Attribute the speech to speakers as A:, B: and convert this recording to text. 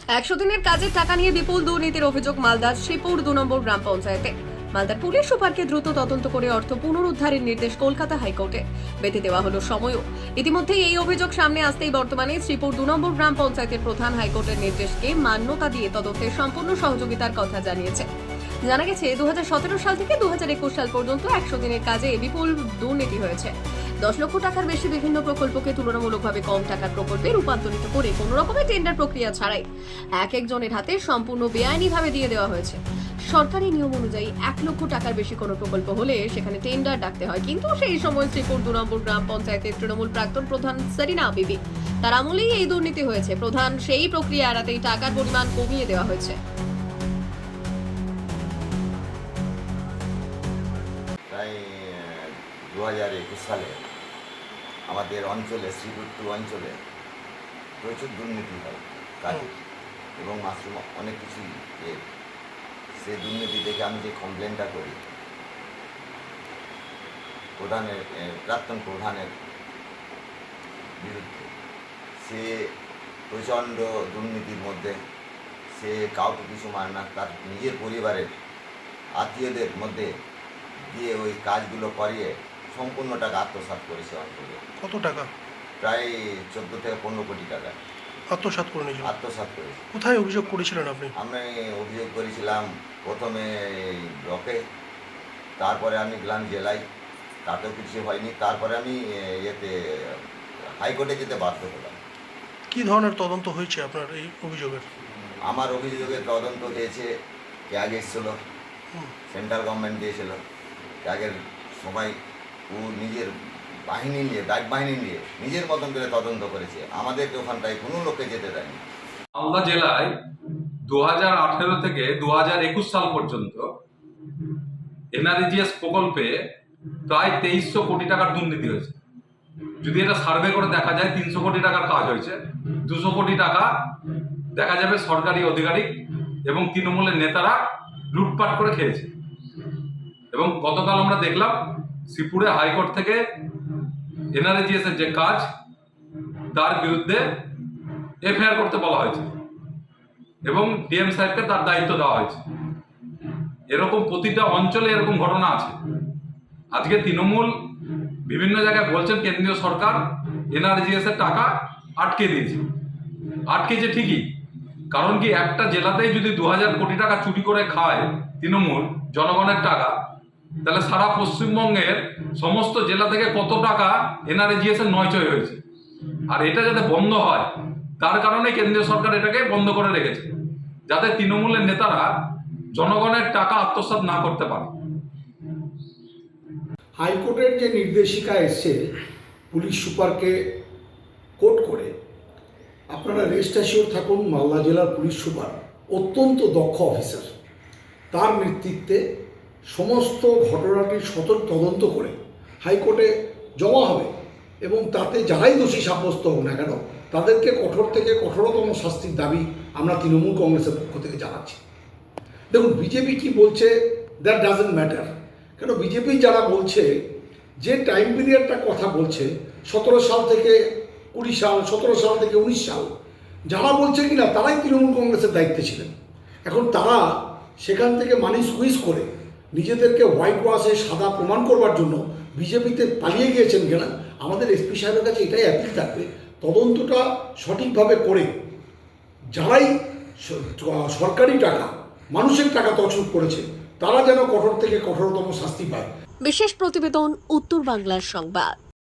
A: 100 দিনের কাজের টাকা নিয়ে বিপুল দুর্নীতির অভিযোগ মালদার শ্রীপুর 2 নম্বর গ্রাম পঞ্চায়েতে। মালদার পুলিশ সুপারকে দ্রুত তদন্ত করে অর্থ পুনরুদ্ধারের নির্দেশ কলকাতা হাইকোর্টে। বেঁধে দেওয়া হলো সময়ও। ইতিমধ্যে এই অভিযোগ সামনে আসতেই বর্তমানে শ্রীপুর 2 নম্বর গ্রাম পঞ্চায়েতের প্রধান হাইকোর্টের নির্দেশকে মান্যতা দিয়ে তদন্তে সম্পূর্ণ সহযোগিতার কথা জানিয়েছে। জানা গেছে 2017 সাল থেকে 2021 সাল পর্যন্ত 100 দিনের কাজে বিপুল দুর্নীতি হয়েছে। 10 লক্ষ টাকার বেশি বিভিন্ন প্রকল্পকে তুলনামূলকভাবে কম টাকার প্রকল্পে রূপান্তরিত করে কোনো রকমের টেন্ডার প্রক্রিয়া ছাড়াই এক একজনের হাতে সম্পূর্ণ বেআইনিভাবে দিয়ে দেওয়া হয়েছে। সরকারি নিয়ম অনুযায়ী 1 লক্ষ টাকার বেশি কোনো প্রকল্প হলে সেখানে টেন্ডার ডাকতে হয়, কিন্তু সেই সময় শ্রীপুর 2 নম্বর গ্রাম পঞ্চায়েতের তৃণমূল প্রাক্তন প্রধান সেরিনা বিবি তার আমলেই এই দুর্নীতি হয়েছে। প্রধান সেই প্রক্রিয়া এড়াতেই টাকার পরিমাণ কমিয়ে দেওয়া হয়েছে।
B: প্রায় 2021 সালে আমাদের অঞ্চলে শ্রীপুর 2 অঞ্চলে প্রচুর দুর্নীতি হয় কাজে এবং মাশরুম অনেক কিছুই। সেই দুর্নীতি দেখে আমি যে কমপ্লেনটা করি প্রধানের প্রাক্তন প্রধানের বিরুদ্ধে, সে প্রচণ্ড দুর্নীতির মধ্যে সে কাউকে কিছু মানে না, তার নিজের পরিবারের আত্মীয়দের মধ্যে দিয়ে ওই কাজগুলো করিয়ে সম্পূর্ণ টাকা আত্মসাৎ করেছে অঞ্চলে।
C: কত টাকা?
B: প্রায় 14 থেকে 15 কোটি টাকা
C: আত্মসাৎ করে নিয়েছিল।
B: আত্মসাৎ করেছে।
C: কোথায় অভিযোগ করেছিলেন আপনি?
B: আমি অভিযোগ করেছিলাম প্রথমে ব্লকে, তারপরে আমি গেলাম জেলায়, তাতেও কিছু হয়নি। তারপরে আমি হাইকোর্টে যেতে বাধ্য হলাম।
C: কি ধরনের তদন্ত হয়েছে আপনার এই অভিযোগের?
B: আমার অভিযোগের তদন্ত হয়েছে, ক্যাগ এসেছিল, সেন্ট্রাল গভর্নমেন্ট দিয়েছিল ক্যাগের সবাই, ও নিজের বাহিনী নিয়ে ডাক বাহিনী নিয়ে নিজের মতন করে তদন্ত করেছে। আমাদেরকে ওখানটায় কোনো লোককে যেতে দেয়নি।
D: মালদা জেলায় 2018 থেকে 2021 সাল পর্যন্ত এনআরজিএস প্রকল্পে প্রায় 2300 কোটি টাকার দুর্নীতি হয়েছে। যদি এটা সার্ভে করে দেখা যায় 300 কোটি টাকার কাজ হয়েছে, 200 কোটি টাকা দেখা যাবে সরকারি আধিকারিক এবং তৃণমূলের নেতারা লুটপাট করে খেয়েছে। এবং গতকাল আমরা দেখলাম শ্রীপুরে হাইকোর্ট থেকে এনআরজিএস এর যে কাজ তার বিরুদ্ধে এফআইআর করতে বলা হয়েছে এবং ডিএম সাহেবকে তার দায়িত্ব দেওয়া হয়েছে। এরকম প্রতিটা অঞ্চলে এরকম ঘটনা আছে। আজকে তৃণমূল বিভিন্ন জায়গায় বলছেন কেন্দ্রীয় সরকার এনআরজিএস এর টাকা আটকে দিয়েছে। আটকেছে ঠিকই, কারণ কি একটা জেলাতেই যদি 2000 কোটি টাকা চুরি করে খায় তৃণমূল জনগণের টাকা, তাহলে সারা পশ্চিমবঙ্গের সমস্ত জেলা থেকে কত টাকা এনআরজিএস এর নয়চয় হয়েছে। আর এটা যাতে বন্ধ হয় তার কারণে কেন্দ্রীয় সরকার এটাকে বন্ধ করে রেখেছে, যাতে তৃণমূলের নেতারা জনগণের টাকা আত্মসাৎ না করতে পারে।
E: হাইকোর্টের যে নির্দেশিকা এসছে পুলিশ সুপারকে কোর্ট করে, আপনারা রেস্ট অ্যাসিওর থাকুন, মালদা জেলার পুলিশ সুপার অত্যন্ত দক্ষ অফিসার, তার নেতৃত্বে সমস্ত ঘটনাটির সতর্ক তদন্ত করে হাইকোর্টে জমা হবে এবং তাতে যারাই দোষী সাব্যস্ত হোক না কেন তাদেরকে কঠোর থেকে কঠোরতম শাস্তির দাবি আমরা তৃণমূল কংগ্রেসের পক্ষ থেকে জানাচ্ছি। দেখুন, বিজেপি কি বলছে দ্যাট ডাজেন্ট ম্যাটার, কেন বিজেপি যারা বলছে যে টাইম পিরিয়ডটা কথা বলছে 17 সাল থেকে 20 সাল, 17 সাল থেকে 19 সাল, যারা বলছে কিনা তারাই তৃণমূল কংগ্রেসের দায়িত্বে ছিলেন। এখন তারা সেখান থেকে মানি সুইচ করে নিজেদেরকে হোয়াইট ওয়াশে সাদা প্রমাণ করবার জন্য বিজেপিতে পালিয়ে গিয়েছেন কিনা, আমাদের এসপি সাহেবের কাছে এটাই অ্যাপিল থাকবে, তদন্তটা সঠিকভাবে করে যারাই সরকারি টাকা মানুষের টাকা তছরূপ করেছে তারা যেন কঠোর থেকে কঠোরতম শাস্তি পায়।
A: বিশেষ প্রতিবেদন, উত্তর বাংলার সংবাদ।